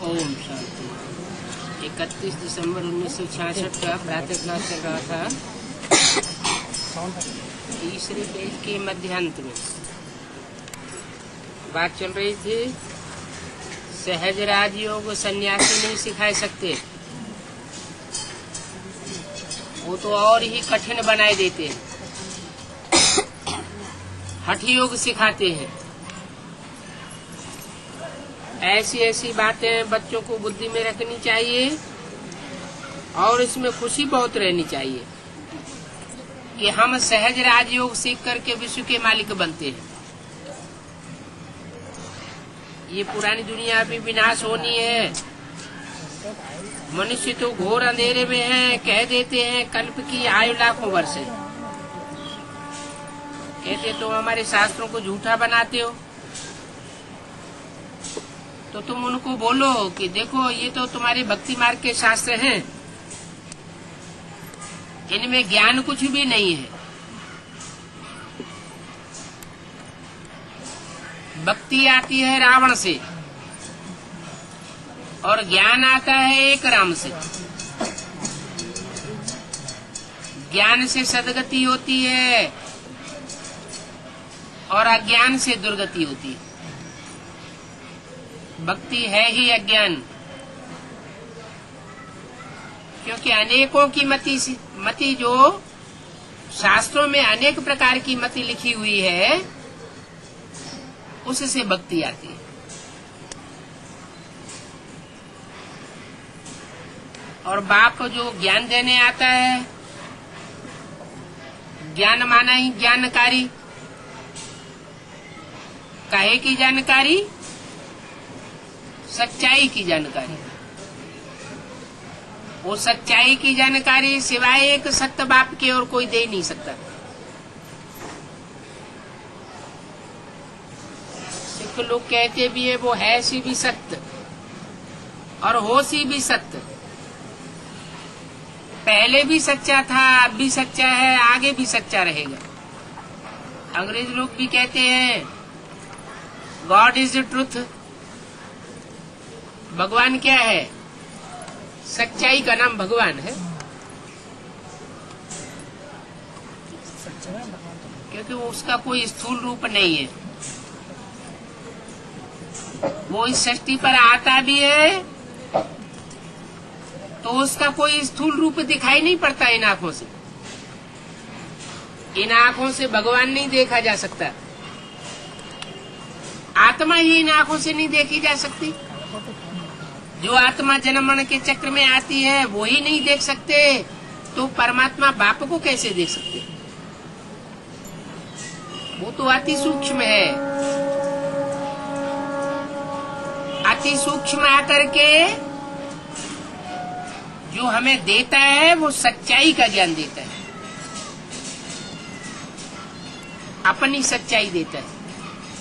ओम शांति। 31 दिसंबर 1966 का प्रातः क्लास चल रहा था। तीसरे पेज के मध्यांत में बात चल रही थी, सहज राजयोग सन्यासी नहीं सिखा सकते, वो तो और ही कठिन बनाए देते हैं। हठ योग सिखाते हैं। ऐसी ऐसी बातें बच्चों को बुद्धि में रखनी चाहिए और इसमें खुशी बहुत रहनी चाहिए कि हम सहज राजयोग सीख करके विश्व के मालिक बनते हैं। ये पुरानी दुनिया भी विनाश होनी है। मनुष्य तो घोर अंधेरे में है। कह देते हैं कल्प की आयु लाखों वर्ष है। कहते तो हमारे शास्त्रों को झूठा बनाते हो, तो तुम उनको बोलो कि देखो ये तो तुम्हारे भक्ति मार्ग के शास्त्र हैं, इनमें ज्ञान कुछ भी नहीं है। भक्ति आती है रावण से और ज्ञान आता है एक राम से। ज्ञान से सदगति होती है और अज्ञान से दुर्गति होती है। भक्ति है ही अज्ञान, क्योंकि अनेकों की मति जो शास्त्रों में अनेक प्रकार की मति लिखी हुई है, उससे भक्ति आती है। और बाप जो ज्ञान देने आता है, ज्ञान माना ही ज्ञानकारी। काहे की जानकारी? सच्चाई की जानकारी। वो सच्चाई की जानकारी सिवाय एक सत्य बाप के और कोई दे नहीं सकता। सिख लोग कहते भी है वो है सी भी सत्य और हो सी भी सत्य। पहले भी सच्चा था, अब भी सच्चा है, आगे भी सच्चा रहेगा। अंग्रेज लोग भी कहते हैं गॉड इज द ट्रूथ। भगवान क्या है? सच्चाई का नाम भगवान है, क्योंकि उसका कोई स्थूल रूप नहीं है। वो इस सृष्टि पर आता भी है तो उसका कोई स्थूल रूप दिखाई नहीं पड़ता इन आंखों से। इन आंखों से भगवान नहीं देखा जा सकता। आत्मा ही इन आंखों से नहीं देखी जा सकती। जो आत्मा जन्म मरण के चक्र में आती है वो ही नहीं देख सकते, तो परमात्मा बाप को कैसे देख सकते? वो तो अति सूक्ष्म है। अति सूक्ष्म आकर के जो हमें देता है वो सच्चाई का ज्ञान देता है, अपनी सच्चाई देता है।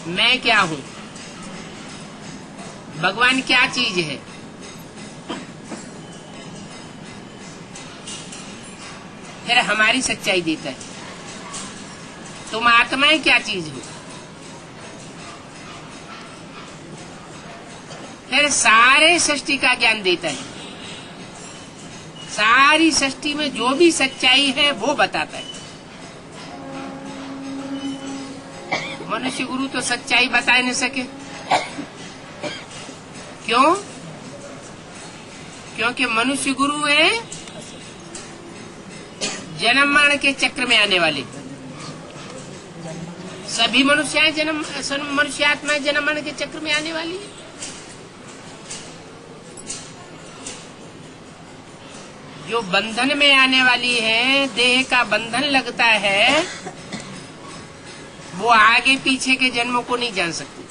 मैं क्या हूँ, भगवान क्या चीज है, फिर हमारी सच्चाई देता है। तुम आत्माएं क्या चीज हो, फिर सारे सृष्टि का ज्ञान देता है। सारी सृष्टि में जो भी सच्चाई है वो बताता है। मनुष्य गुरु तो सच्चाई बता नहीं सके। क्यों? क्योंकि मनुष्य गुरु है जन्म मरण के चक्र में आने वाले। सभी मनुष्यात्माएं जन्म मरण के चक्र में आने वाली है। जो बंधन में आने वाली है, देह का बंधन लगता है, वो आगे पीछे के जन्मों को नहीं जान सकती।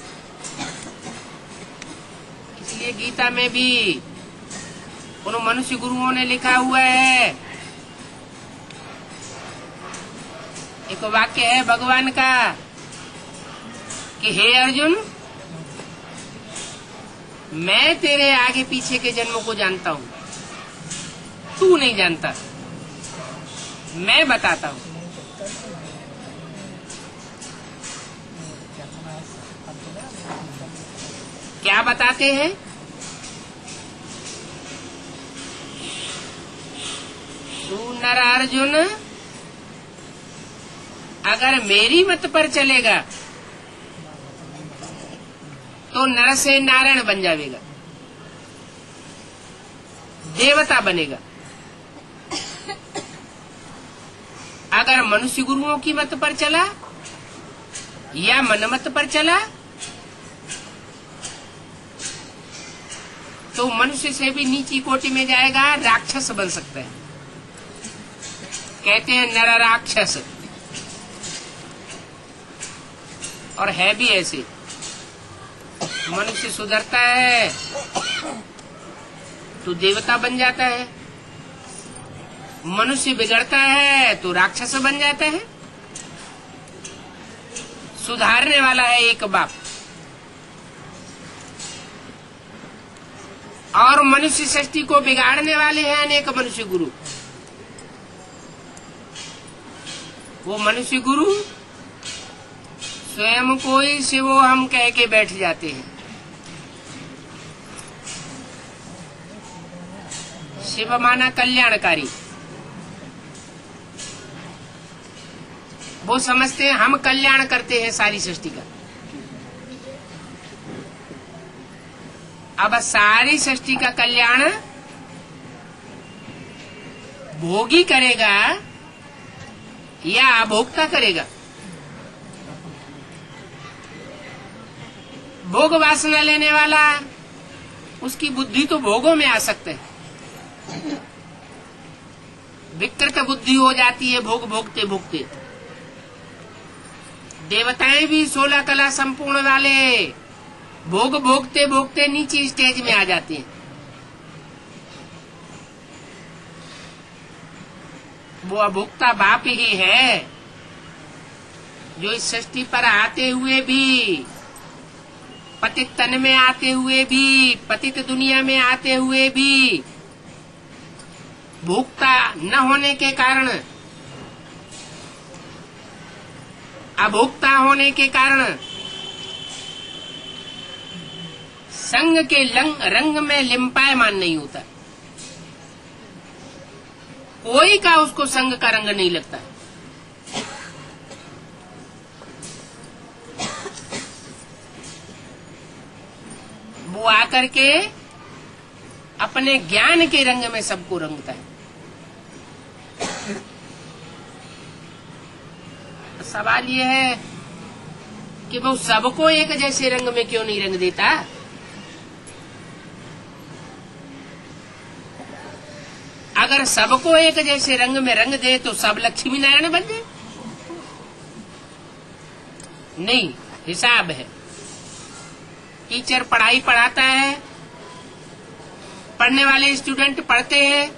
इसलिए गीता में भी उन मनुष्य गुरुओं ने लिखा हुआ है, एक वाक्य है भगवान का कि हे अर्जुन, मैं तेरे आगे पीछे के जन्मों को जानता हूँ, तू नहीं जानता, मैं बताता हूँ। क्या बताते हैं? तू नर अर्जुन अगर मेरी मत पर चलेगा तो नर से नारायण बन जाएगा, देवता बनेगा। अगर मनुष्य गुरुओं की मत पर चला या मनमत पर चला तो मनुष्य से भी नीची कोटि में जाएगा, राक्षस बन सकता है। कहते हैं नर राक्षस, और है भी ऐसे। मनुष्य सुधरता है तो देवता बन जाता है, मनुष्य बिगड़ता है तो राक्षस बन जाता है। सुधारने वाला है एक बाप, और मनुष्य सृष्टि को बिगाड़ने वाले हैं अनेक मनुष्य गुरु। वो मनुष्य गुरु स्वयं को ही शिवो हम कह के बैठ जाते हैं। शिव माना कल्याणकारी। वो समझते हैं हम कल्याण करते हैं सारी सृष्टि का। अब सारी सृष्टि का कल्याण भोगी करेगा या भोक्ता करेगा? भोग वासना लेने वाला, उसकी बुद्धि तो भोगों में आ सकते है, विकृत बुद्धि हो जाती है भोग भोगते भोगते। देवताएं भी 16 कला संपूर्ण वाले भोग भोगते भोगते नीचे स्टेज में आ जाते हैं। वो अभोक्ता बाप ही है जो इस सृष्टि पर आते हुए भी, पतित तन में आते हुए भी, पतित दुनिया में आते हुए भी, भोक्ता न होने के कारण, अभोक्ता होने के कारण संग के रंग में लिम्पायमान नहीं होता। कोई का उसको संग का रंग नहीं लगता। वो आकर के अपने ज्ञान के रंग में सबको रंगता है। सवाल ये है कि वो सबको एक जैसे रंग में क्यों नहीं रंग देता? अगर सबको एक जैसे रंग में रंग दे तो सब लक्ष्मी नारायण बन जाए। नहीं, हिसाब है। टीचर पढ़ाई पढ़ाता है, पढ़ने वाले स्टूडेंट पढ़ते हैं,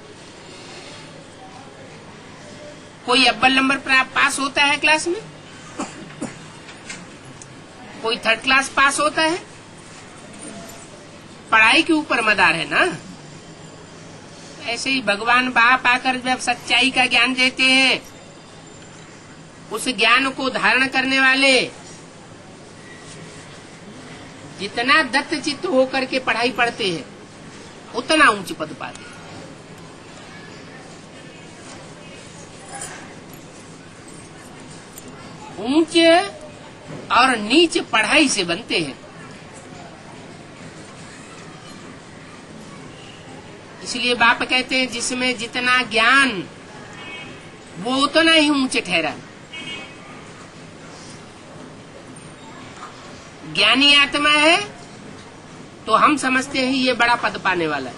कोई अव्वल नंबर पर पास होता है क्लास में, कोई 3rd क्लास पास होता है। पढ़ाई के ऊपर मदार है ना। ऐसे ही भगवान बाप आकर जब सच्चाई का ज्ञान देते हैं, उस ज्ञान को धारण करने वाले जितना दत्त चित्त होकर के पढ़ाई पढ़ते हैं उतना ऊंच पद पाते हैं। ऊंचे और नीच पढ़ाई से बनते हैं। इसलिए बाप कहते हैं जिसमें जितना ज्ञान वो उतना ही ऊंचे ठहरा। ज्ञानी आत्मा है तो हम समझते हैं ये बड़ा पद पाने वाला है,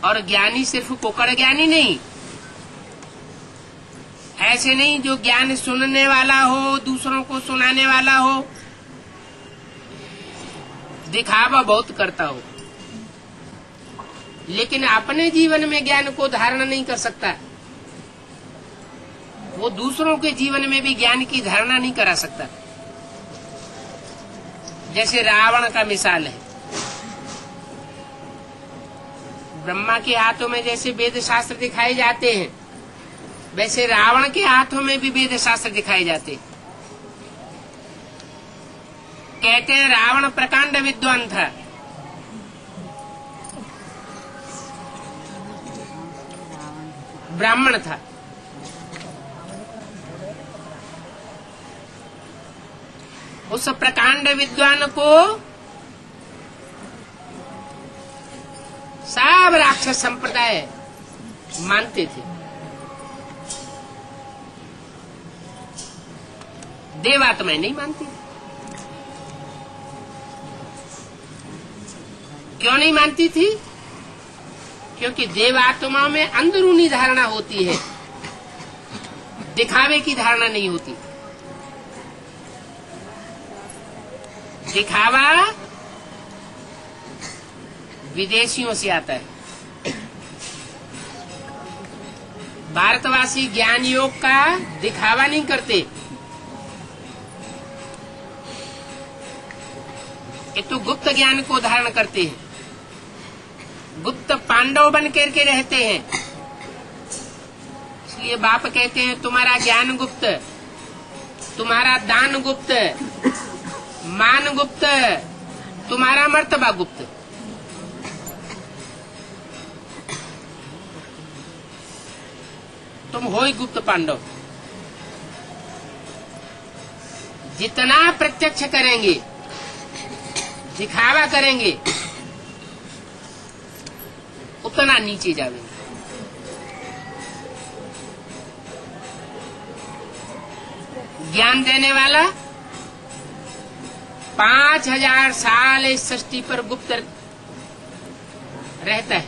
और ज्ञानी सिर्फ कोकड़ ज्ञानी नहीं, ऐसे नहीं जो ज्ञान सुनने वाला हो, दूसरों को सुनाने वाला हो, दिखावा बहुत करता हो, लेकिन अपने जीवन में ज्ञान को धारण नहीं कर सकता, वो दूसरों के जीवन में भी ज्ञान की धारणा नहीं करा सकता। जैसे रावण का मिसाल है। ब्रह्मा के हाथों में जैसे वेद शास्त्र दिखाए जाते हैं, वैसे रावण के हाथों में भी वेद शास्त्र दिखाए जाते हैं। कहते हैं रावण प्रकांड विद्वान था, ब्राह्मण था। उस प्रकांड विद्वान को सब राक्षस संप्रदाय मानते थे। देवात्माएं नहीं मानती। क्यों नहीं मानती थी? क्योंकि देवात्माओं में अंदरूनी धारणा होती है, दिखावे की धारणा नहीं होती। दिखावा विदेशियों से आता है। भारतवासी ज्ञान योग का दिखावा नहीं करते। ये तो गुप्त ज्ञान को धारण करते हैं, गुप्त पांडव बन करके रहते हैं। इसलिए बाप कहते हैं तुम्हारा ज्ञान गुप्त, तुम्हारा दान गुप्त, मान गुप्त, तुम्हारा मर्तबा गुप्त। तुम हो ही गुप्त पांडव। जितना प्रत्यक्ष करेंगे, दिखावा करेंगे, उतना नीचे जाएंगे। ज्ञान देने वाला 5000 साल इस सृष्टि पर गुप्त रहता है।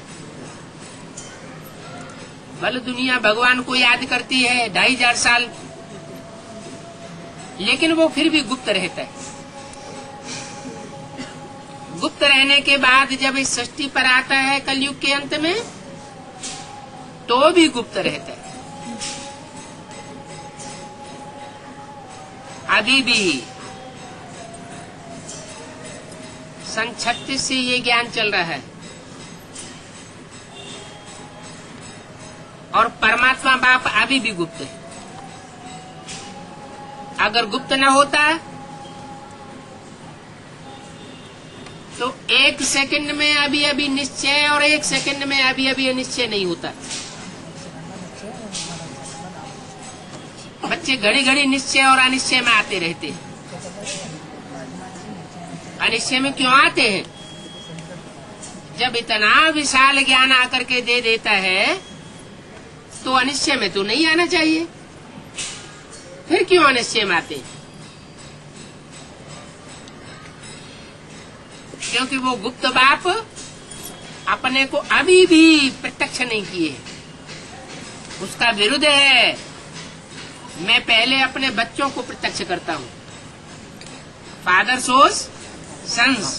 बल दुनिया भगवान को याद करती है 2500 साल, लेकिन वो फिर भी गुप्त रहता है। गुप्त रहने के बाद जब इस सृष्टि पर आता है कलयुग के अंत में, तो भी गुप्त रहता है। अभी भी सन 36 से ये ज्ञान चल रहा है। और परमात्मा बाप अभी भी गुप्त है। अगर गुप्त न होता तो 1 सेकंड में अभी अभी निश्चय और 1 सेकंड में अभी अभी अनिश्चय नहीं होता। बच्चे घड़ी घड़ी निश्चय और अनिश्चय में आते रहते हैं। अनिश्चय में क्यों आते हैं? जब इतना विशाल ज्ञान आकर के दे देता है तो अनिश्चय में तो नहीं आना चाहिए। फिर क्यों अनिश्चय में आते? क्योंकि वो गुप्त बाप अपने को अभी भी प्रत्यक्ष नहीं किए। उसका विरुद्ध है। मैं पहले अपने बच्चों को प्रत्यक्ष करता हूँ। Father shows sons.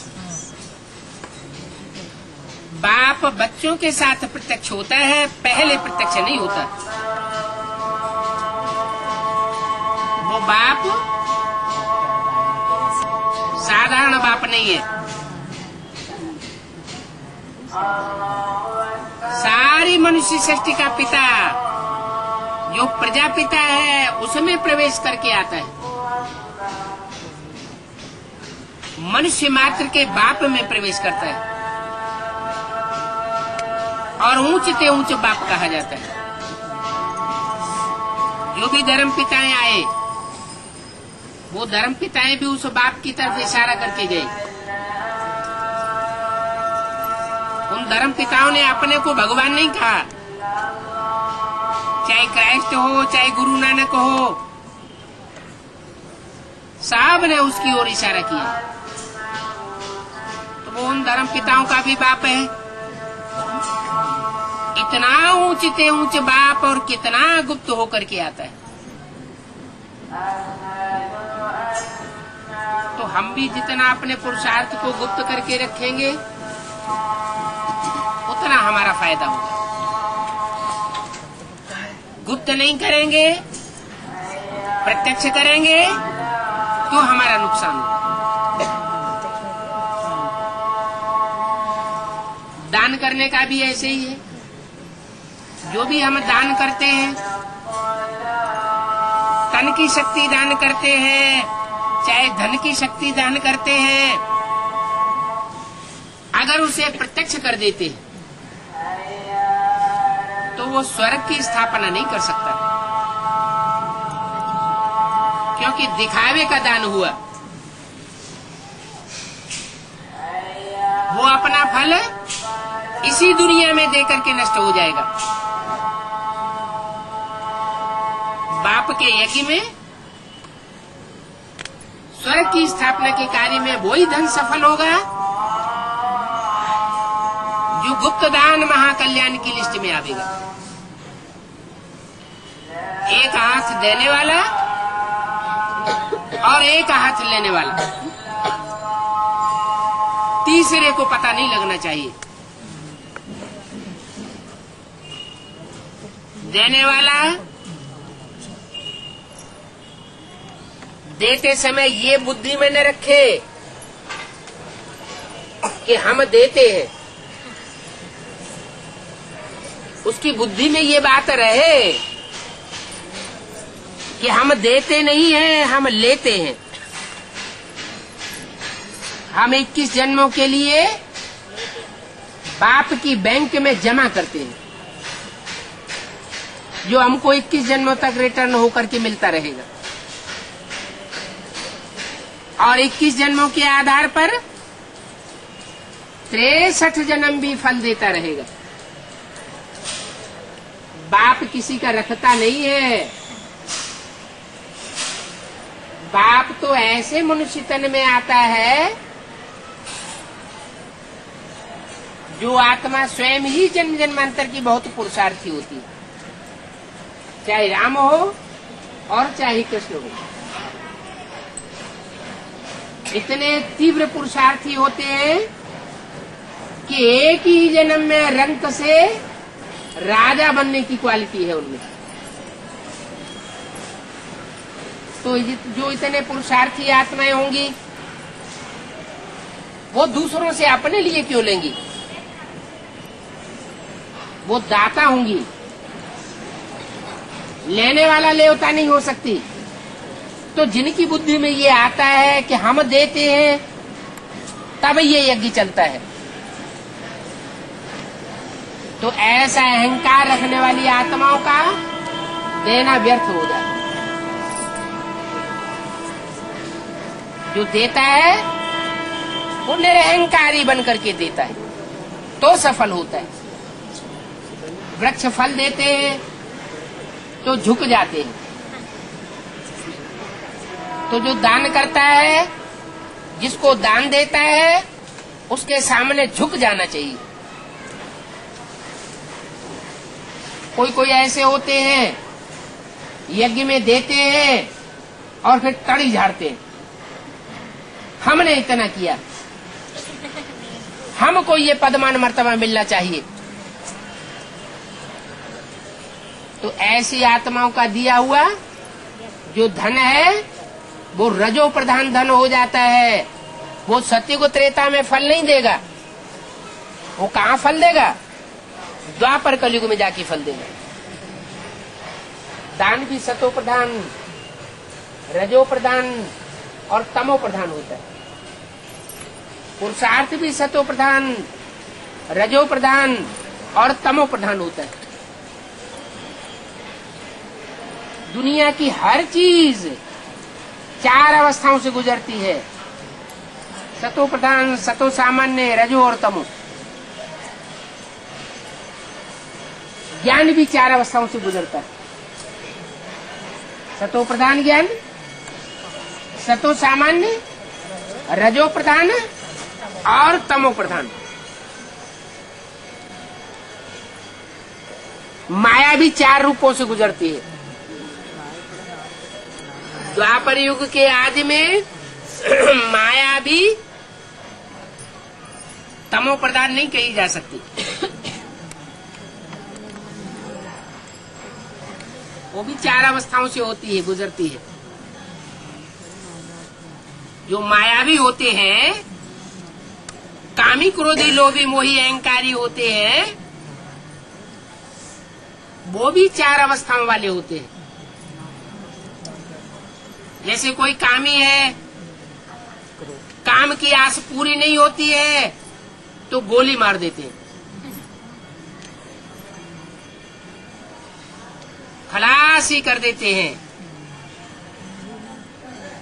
बाप बच्चों के साथ प्रत्यक्ष होता है, पहले प्रत्यक्ष नहीं होता। वो बाप साधारण बाप नहीं है। सारी मनुष्य सृष्टि का पिता जो प्रजापिता है उसमें प्रवेश करके आता है। मनुष्य मात्र के बाप में प्रवेश करता है और ऊंच से ऊंच बाप कहा जाता है। जो भी धर्म पिताएं आए वो धर्म पिताएं भी उस बाप की तरफ इशारा करके गए। उन धर्म पिताओं ने अपने को भगवान नहीं कहा। चाहे क्राइस्ट हो, चाहे गुरु नानक हो, साहब ने उसकी ओर इशारा किया। तो वो उन धर्म पिताओं का भी बाप है। इतना ऊंच से ऊंच बाप और कितना गुप्त होकर के आता है। तो हम भी जितना अपने पुरुषार्थ को गुप्त करके रखेंगे उतना हमारा फायदा होगा। गुप्त नहीं करेंगे, प्रत्यक्ष करेंगे तो हमारा नुकसान होगा। दान करने का भी ऐसे ही है। जो भी हम दान करते हैं, तन की शक्ति दान करते हैं, चाहे धन की शक्ति दान करते हैं, अगर उसे प्रत्यक्ष कर देते हैं तो वो स्वर्ग की स्थापना नहीं कर सकता, क्योंकि दिखावे का दान हुआ। वो अपना फल इसी दुनिया में देकर के नष्ट हो जाएगा। बाप के यज्ञ में स्वर्ग की स्थापना के कार्य में वही धन सफल होगा जो गुप्त दान महाकल्याण की लिस्ट में आवेगा। एक हाथ देने वाला और एक हाथ लेने वाला, तीसरे को पता नहीं लगना चाहिए। देने वाला देते समय ये बुद्धि में न रखे कि हम देते हैं, उसकी बुद्धि में ये बात रहे कि हम देते नहीं हैं, हम लेते हैं। हम 21 जन्मों के लिए बाप की बैंक में जमा करते हैं, जो हमको 21 जन्मों तक रिटर्न होकर के मिलता रहेगा, और 21 जन्मों के आधार पर 63 जन्म भी फल देता रहेगा। बाप किसी का रखता नहीं है। बाप तो ऐसे मनुष्य तन में आता है जो आत्मा स्वयं ही जन्म जन्मांतर की बहुत पुरुषार्थी होती है, चाहे राम हो और चाहे कृष्ण हो। इतने तीव्र पुरुषार्थी होते हैं कि एक ही जन्म में रंक से राजा बनने की क्वालिटी है उनमें। तो जो इतने पुरुषार्थी आत्माएं होंगी वो दूसरों से अपने लिए क्यों लेंगी? वो दाता होंगी, लेने वाला लेवता नहीं हो सकती। तो जिनकी बुद्धि में ये आता है कि हम देते हैं, तब ये यज्ञ चलता है। तो ऐसा अहंकार रखने वाली आत्माओं का देना व्यर्थ हो जाता है। जो देता है वो निरहंकारी बन करके देता है तो सफल होता है। वृक्ष फल देते हैं तो झुक जाते हैं। तो जो दान करता है, जिसको दान देता है, उसके सामने झुक जाना चाहिए। कोई कोई ऐसे होते हैं यज्ञ में देते हैं और फिर तड़ी झाड़ते हैं, हमने इतना किया, हमको ये पदमान मर्तबा मिलना चाहिए। तो ऐसी आत्माओं का दिया हुआ जो धन है वो रजो प्रधान धन हो जाता है। वो सत्य को त्रेता में फल नहीं देगा। वो कहाँ फल देगा? द्वापर कलयुग में जाके फल देगा। दान भी सतो प्रधान, रजो प्रधान और तमो प्रधान होता है। पुरुषार्थ भी सतो प्रधान, रजो प्रधान और तमो प्रधान होता है। दुनिया की हर चीज 4 अवस्थाओं से गुजरती है, सतो प्रधान, सतो सामान्य, रजो और तमो। ज्ञान भी 4 अवस्थाओं से गुजरता है। सतो प्रधान ज्ञान, सतो सामान्य, रजो प्रधान और तमो प्रधान। माया भी 4 रूपों से गुजरती है। द्वापर युग के आदि में माया भी तमो प्रधान नहीं कही जा सकती। वो भी 4 अवस्थाओं से होती है, गुजरती है। जो मायावी होते हैं, कामी क्रोधी लोभी मोही अहंकारी होते हैं, वो भी 4 अवस्थाओं वाले होते हैं। जैसे कोई कामी है, काम की आस पूरी नहीं होती है तो गोली मार देते हैं। खलास ही कर देते हैं,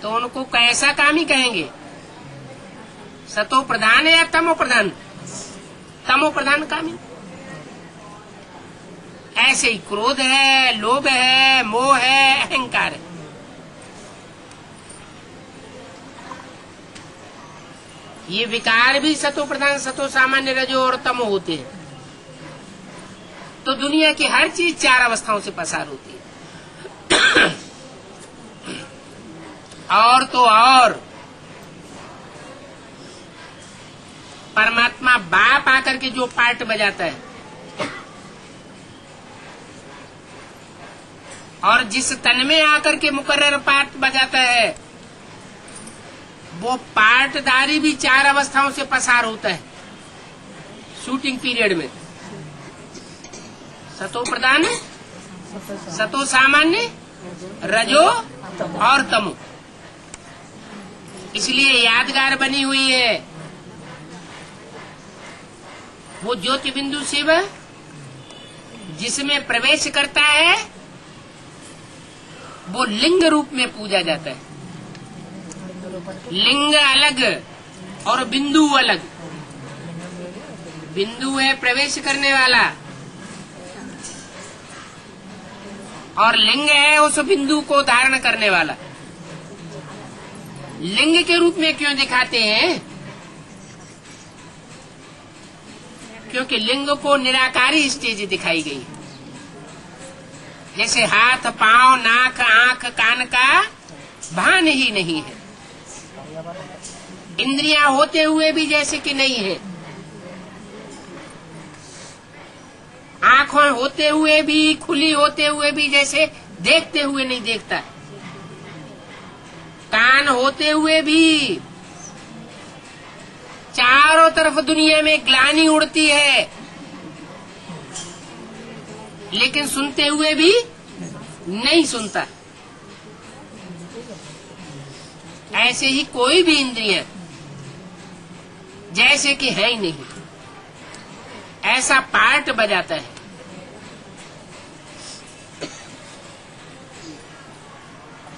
तो उनको कैसा कामी कहेंगे? सतो प्रधान है या तमो प्रधान? तमो प्रधान कामी। ऐसे ही क्रोध है, लोभ है, मोह है, अहंकार है। ये विकार भी सतो प्रधान, सतो सामान्य, रजो और तमो होते हैं। तो दुनिया की हर चीज 4 अवस्थाओं से पसार होती है। और तो और परमात्मा बाप आकर के जो पार्ट बजाता है, और जिस तन में आकर के मुकर्रर पार्ट बजाता है, वो पार्टदारी भी 4 अवस्थाओं से पसार होता है शूटिंग पीरियड में। सतो प्रधान, सतो सामान्य, रजो और तमो। इसलिए यादगार बनी हुई है वो ज्योति बिंदु शिव जिसमें प्रवेश करता है, वो लिंग रूप में पूजा जाता है। लिंग अलग और बिंदु अलग। बिंदु है प्रवेश करने वाला, और लिंग है उस बिंदु को धारण करने वाला। लिंग के रूप में क्यों दिखाते हैं? क्योंकि लिंग को निराकारी स्टेज दिखाई गई। जैसे हाथ, पांव, नाक, आंख, कान का भान ही नहीं है, इंद्रियां होते हुए भी जैसे कि नहीं है, आंखों होते हुए भी, खुली होते हुए भी जैसे देखते हुए नहीं देखता, कान होते हुए भी चारों तरफ दुनिया में ग्लानि उड़ती है, लेकिन सुनते हुए भी नहीं सुनता। ऐसे ही कोई भी इंद्रियां जैसे कि है ही नहीं, ऐसा पार्ट बजाता है।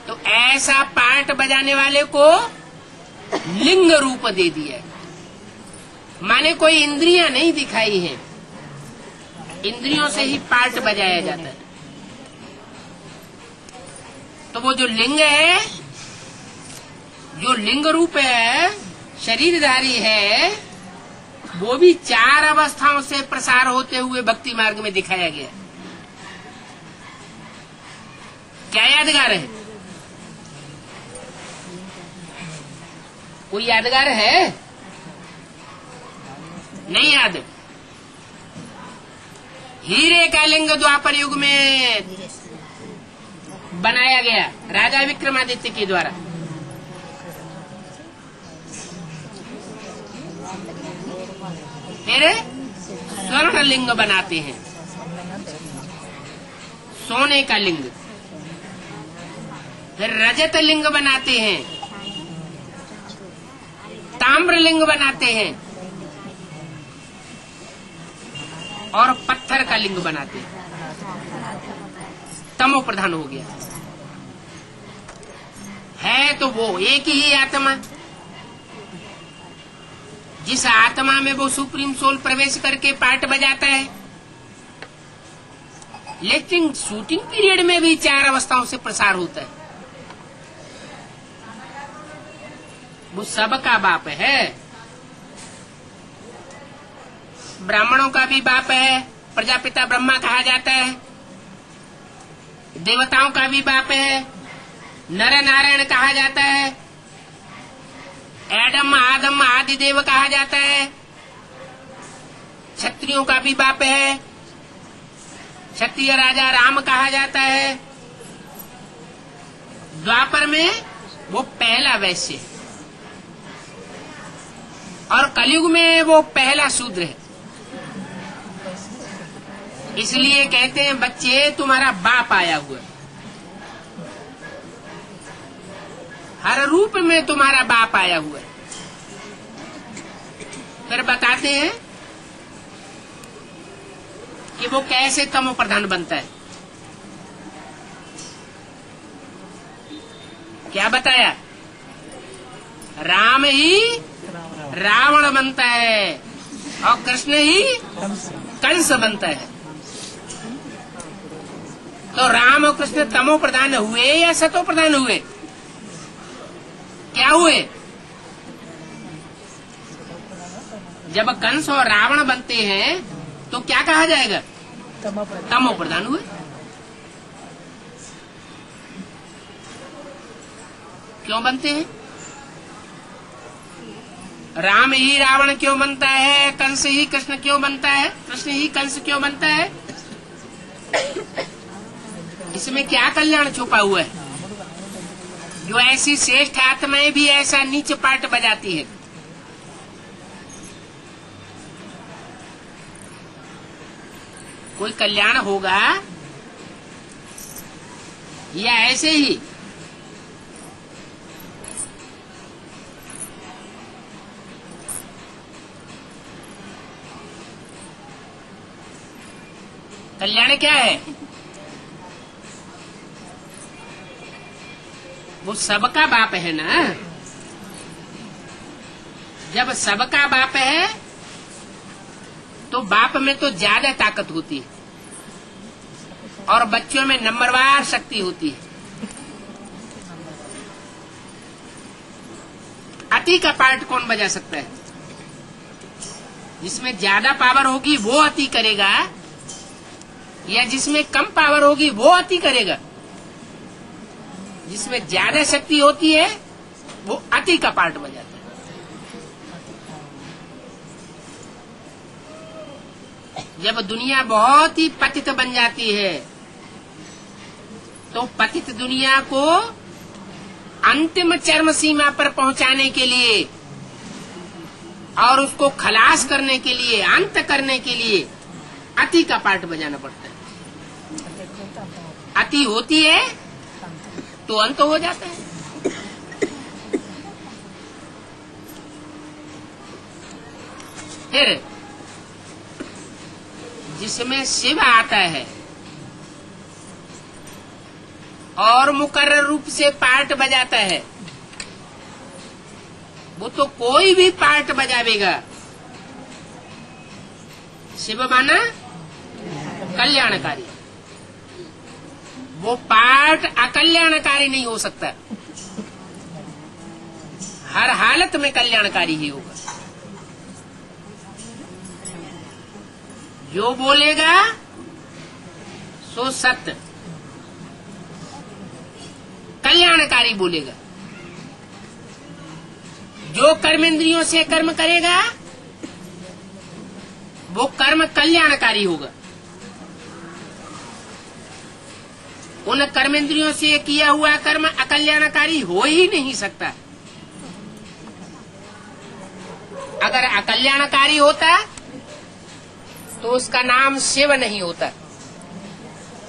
तो ऐसा पार्ट बजाने वाले को लिंग रूप दे दिया है। माने कोई इंद्रियां नहीं दिखाई है, इंद्रियों से ही पार्ट बजाया जाता है। तो वो जो लिंग है, जो लिंग रूप है, शरीरधारी है, वो भी 4 अवस्थाओं से प्रसार होते हुए भक्ति मार्ग में दिखाया गया। क्या यादगार है? कोई यादगार है? नहीं याद? हीरे का लिंग द्वापर युग में बनाया गया राजा विक्रमादित्य के द्वारा। फिर स्वर्ण लिंग बनाते हैं, सोने का लिंग। फिर रजत लिंग बनाते हैं, ताम्र लिंग बनाते हैं, और पत्थर का लिंग बनाते हैं। तमो प्रधान हो गया है। तो वो एक ही आत्मा, जिस आत्मा में वो सुप्रीम सोल प्रवेश करके पार्ट बजाता है, लेकिन शूटिंग पीरियड में भी 4 अवस्थाओं से प्रसार होता है। वो सबका बाप है। ब्राह्मणों का भी बाप है, प्रजापिता ब्रह्मा कहा जाता है। देवताओं का भी बाप है, नर नारायण कहा जाता है। एडम आदम आदि देव कहा जाता है। क्षत्रियों का भी बाप है, क्षत्रिय राजा राम कहा जाता है। द्वापर में वो पहला वैश्य है, और कलयुग में वो पहला शूद्र है। इसलिए कहते हैं बच्चे तुम्हारा बाप आया हुआ है, हर रूप में तुम्हारा बाप आया हुआ है। फिर बताते हैं कि वो कैसे तमो प्रधान बनता है। क्या बताया? राम ही रावण बनता है और कृष्ण ही कंस बनता है। तो राम और कृष्ण तमो प्रधान हुए या सतो प्रधान हुए? क्या हुए? जब कंस और रावण बनते हैं तो क्या कहा जाएगा? तमो प्रधान हुए। क्यों बनते हैं? राम ही रावण क्यों बनता है? कंस ही कृष्ण क्यों बनता है? कृष्ण ही कंस क्यों बनता है? इसमें क्या कल्याण छुपा हुआ है? जो ऐसी श्रेष्ठ आत्माएं भी ऐसा नीच पाठ बजाती है। कोई कल्याण होगा या ऐसे ही? कल्याण क्या है? वो सबका बाप है ना। जब सबका बाप है तो बाप में तो ज्यादा ताकत होती है और बच्चों में नंबरवार शक्ति होती है। अति का पार्ट कौन बजा सकता है? जिसमें ज्यादा पावर होगी वो अति करेगा या जिसमें कम पावर होगी वो अति करेगा? जिसमें ज्यादा शक्ति होती है वो अति का पार्ट बजाता है। जब दुनिया बहुत ही पतित बन जाती है तो पतित दुनिया को अंतिम चरम सीमा पर पहुंचाने के लिए और उसको खलास करने के लिए, अंत करने के लिए अति का पार्ट बजाना पड़ता है। अति होती है तो अंत हो जाता है। फिर जिसमें शिव आता है और मुकर्रर रूप से पार्ट बजाता है, वो तो कोई भी पार्ट बजावेगा। शिव माना कल्याणकारी। वो पार्ट अकल्याणकारी नहीं हो सकता। हर हालत में कल्याणकारी ही होगा। जो बोलेगा सो सत्य, कल्याणकारी बोलेगा। जो कर्मेंद्रियों से कर्म करेगा वो कर्म कल्याणकारी होगा। उन कर्मेंद्रियों से किया हुआ कर्म अकल्याणकारी हो ही नहीं सकता। अगर अकल्याणकारी होता तो उसका नाम शिव नहीं होता।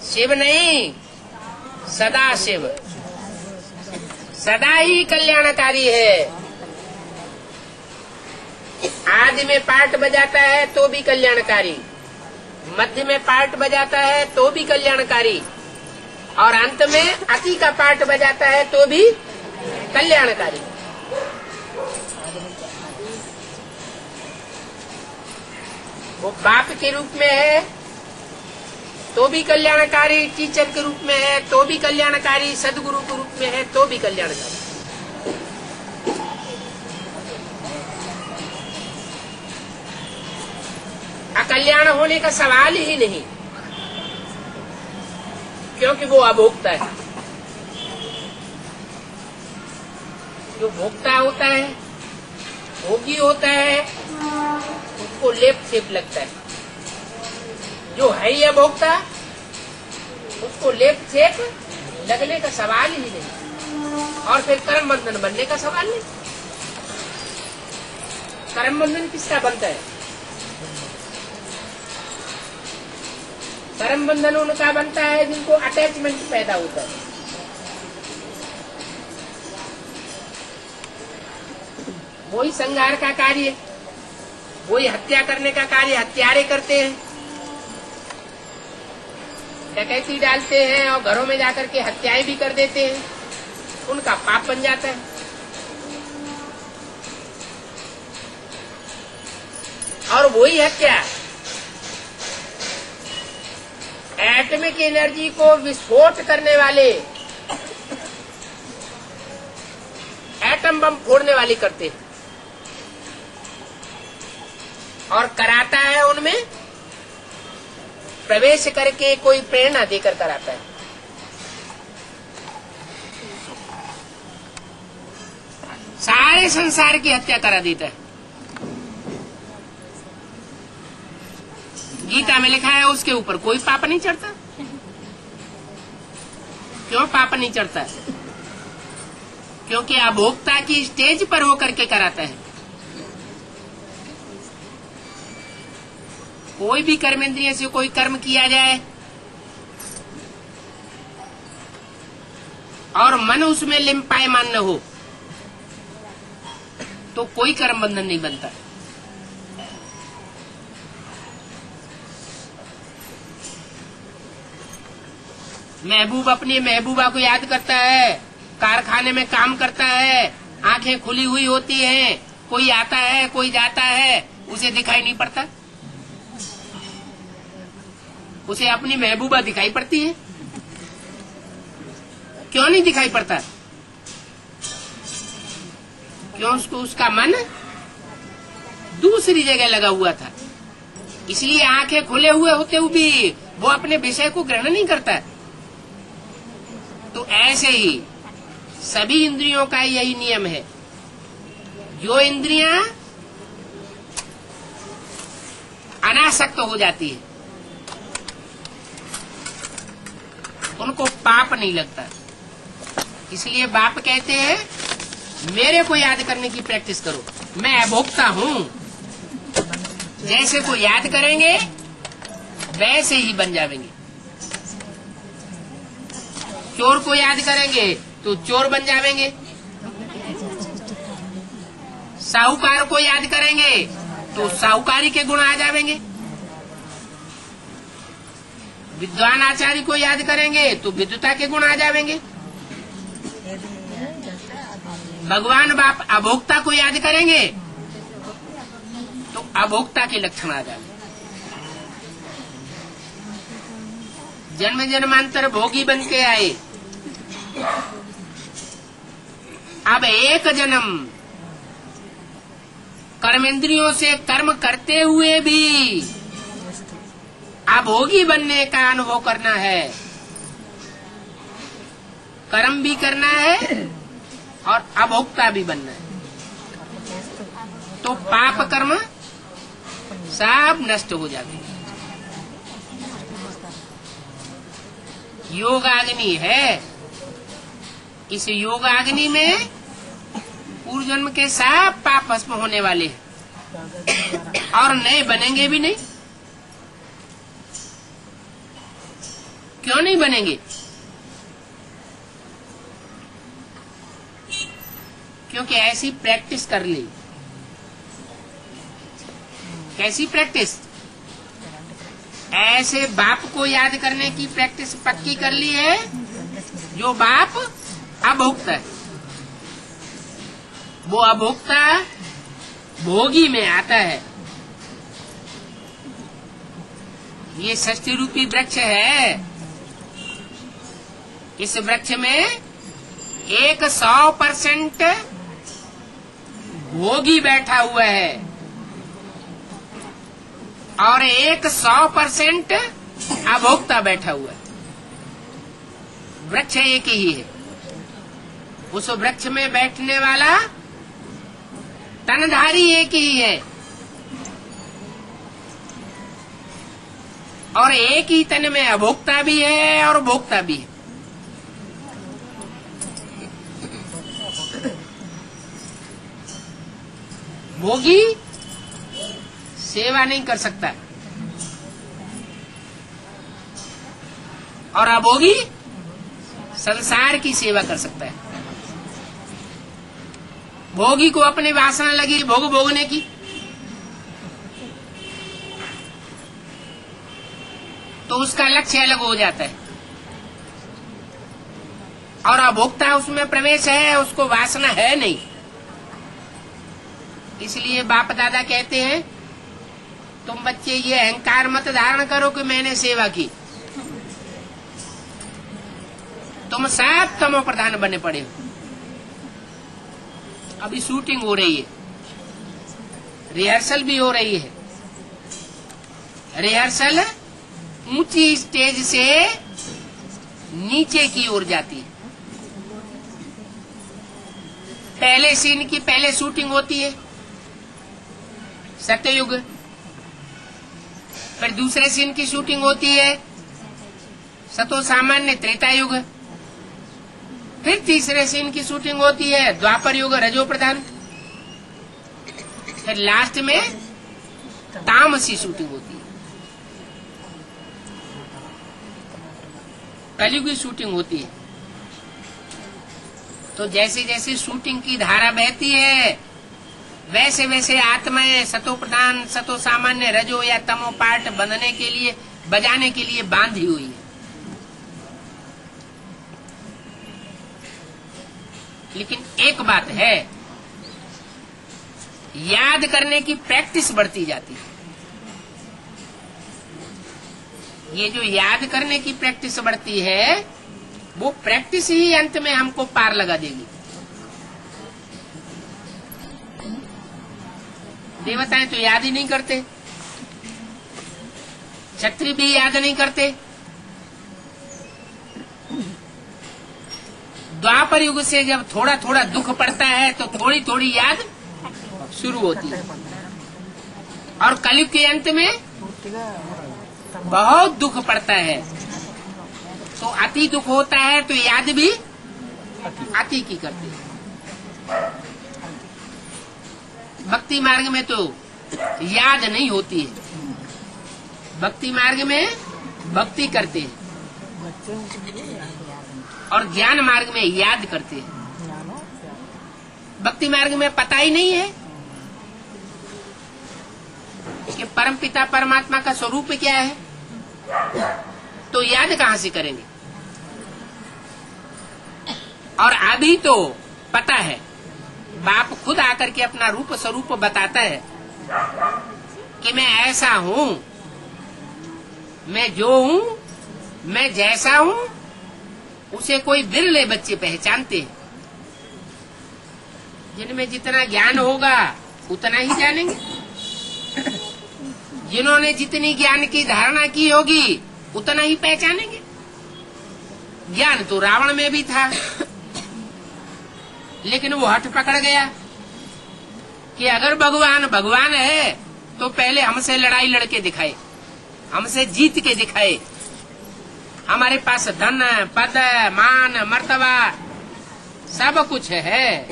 शिव नहीं, सदा शिव, सदा ही कल्याणकारी है। आदि में पार्ट बजाता है तो भी कल्याणकारी, मध्य में पार्ट बजाता है तो भी कल्याणकारी, और अंत में अति का पार्ट बजाता है तो भी कल्याणकारी। वो बाप के रूप में है तो भी कल्याणकारी, टीचर के रूप में है तो भी कल्याणकारी, सदगुरु के रूप में है तो भी कल्याणकारी। अकल्याण होने का सवाल ही नहीं, क्योंकि वो अभोक्ता है। जो भोक्ता होता है, भोगी होता है, उसको लेप सेप लगता है। जो है ही अभोक्ता, उसको लेप सेप लगने का सवाल ही नहीं। और फिर कर्म बंधन बनने का सवाल नहीं। कर्म बंधन किसका बनता है? कर्म बंधन उनका बनता है जिनको अटैचमेंट पैदा होता है। वही संहार का कार्य, वही हत्या करने का कार्य हत्यारे करते हैं। डकैती डालते हैं और घरों में जाकर के हत्याएं भी कर देते हैं। उनका पाप बन जाता है। और वही हत्या एटॉमिक एनर्जी को विस्फोट करने वाले, एटम बम फोड़ने वाली करते हैं, और कराता है उनमें प्रवेश करके कोई प्रेरणा देकर कराता है। सारे संसार की हत्या करा देता है। गीता में लिखा है उसके ऊपर कोई पाप नहीं चढ़ता। क्यों पाप नहीं चढ़ता? क्योंकि अभोक्ता की स्टेज पर होकर के कराता है। कोई भी कर्मेंद्रिय से कोई कर्म किया जाए और मन उसमें लिम्पायमान न हो तो कोई कर्म बंधन नहीं बनता। महबूब अपनी महबूबा को याद करता है, कारखाने में काम करता है, आंखें खुली हुई होती हैं, कोई आता है कोई जाता है, उसे दिखाई नहीं पड़ता। उसे अपनी महबूबा दिखाई पड़ती है। क्यों नहीं दिखाई पड़ता? क्यों? उसको उसका मन दूसरी जगह लगा हुआ था, इसलिए आंखें खुले हुए होते हुए भी वो अपने विषय को ग्रहण नहीं करता। तो ऐसे ही सभी इंद्रियों का यही नियम है। जो इंद्रियां अनासक्त हो जाती है उनको पाप नहीं लगता। इसलिए बाप कहते हैं मेरे को याद करने की प्रैक्टिस करो, मैं अभोक्ता हूँ। जैसे को याद करेंगे वैसे ही बन जाएंगे। चोर को याद करेंगे तो चोर बन जाएंगे, साहूकार को याद करेंगे तो साहूकारी के गुण आ जाएंगे, विद्वान आचार्य को याद करेंगे तो विद्वता के गुण आ जाएंगे, भगवान बाप अभोक्ता को याद करेंगे तो अभोक्ता के लक्षण आ जाएंगे। जन्म जन्मांतर भोगी बन के आए, अब एक जन्म कर्मेंद्रियों से कर्म करते हुए भी अभोगी बनने का अनुभव करना है। कर्म भी करना है और अभोक्ता भी बनना है। तो पाप कर्म सब नष्ट हो जाते हैं। योगाग्नि है, इस योगाग्नि में पूर्व जन्म के सब पाप भस्म होने वाले हैं और नए बनेंगे भी नहीं। क्यों नहीं बनेंगे? क्योंकि ऐसी प्रैक्टिस कर ली। कैसी प्रैक्टिस? ऐसे बाप को याद करने की प्रैक्टिस पक्की कर ली है जो बाप अभोक्ता है। वो अभोक्ता भोगी में आता है। ये षष्ठी रूपी वृक्ष है। इस वृक्ष में 100% भोगी बैठा हुआ है और 100% अभोक्ता बैठा हुआ है। वृक्ष एक ही है। उस वृक्ष में बैठने वाला तनधारी एक ही है और एक ही तन में अभोक्ता भी है और भोक्ता भी है। भोगी सेवा नहीं कर सकता और अभोगी संसार की सेवा कर सकता है। भोगी को अपनी वासना लगी भोग भोगने की, तो उसका लक्ष्य अलग हो जाता है। और अभोक्ता उसमें प्रवेश है, उसको वासना है नहीं। इसलिए बाप दादा कहते हैं तुम बच्चे ये अहंकार मत धारण करो कि मैंने सेवा की। तुम सब तमो प्रधान बने पड़े हो। अभी शूटिंग हो रही है, रिहर्सल भी हो रही है। रिहर्सल ऊंची स्टेज से नीचे की ओर जाती है। पहले सीन की पहले शूटिंग होती है सत्ययुग, फिर दूसरे सीन की शूटिंग होती है सतो सामान्य त्रेता युग, फिर तीसरे सीन की शूटिंग होती है द्वापर युग रजो प्रधान, फिर लास्ट में तामसी शूटिंग होती है, कलयुग की शूटिंग होती है। तो जैसे जैसे शूटिंग की धारा बहती है वैसे वैसे आत्माएं सतो प्रधान सतो सामान्य रजो या तमो पार्ट बंधने के लिए बजाने के लिए बांधी हुई है। लेकिन एक बात है, याद करने की प्रैक्टिस बढ़ती जाती है। ये जो याद करने की प्रैक्टिस बढ़ती है वो प्रैक्टिस ही अंत में हमको पार लगा देगी। देवताएं तो याद ही नहीं करते, क्षत्रिय भी याद नहीं करते। द्वापर युग से जब थोड़ा थोड़ा दुख पड़ता है तो थोड़ी थोड़ी याद शुरू होती है, और कलयुग के अंत में बहुत दुख पड़ता है तो अति दुख होता है तो याद भी अति की करते हैं। भक्ति मार्ग में तो याद नहीं होती है, भक्ति मार्ग में भक्ति करते हैं और ज्ञान मार्ग में याद करते हैं। भक्ति मार्ग में पता ही नहीं है कि परमपिता परमात्मा का स्वरूप क्या है, तो याद कहाँ से करेंगे। और अभी तो पता है, बाप खुद आकर के अपना रूप स्वरूप बताता है कि मैं ऐसा हूँ, मैं जो हूँ, मैं जैसा हूँ, उसे कोई बिरले बच्चे पहचानते हैं। जिनमें जितना ज्ञान होगा उतना ही जानेंगे, जिन्होंने जितनी ज्ञान की धारणा की होगी उतना ही पहचानेंगे। ज्ञान तो रावण में भी था, लेकिन वो हट पकड़ गया कि अगर भगवान भगवान है तो पहले हमसे लड़ाई लड़के दिखाए, हमसे जीत के दिखाए। हमारे पास धन पद मान मर्तबा सब कुछ है,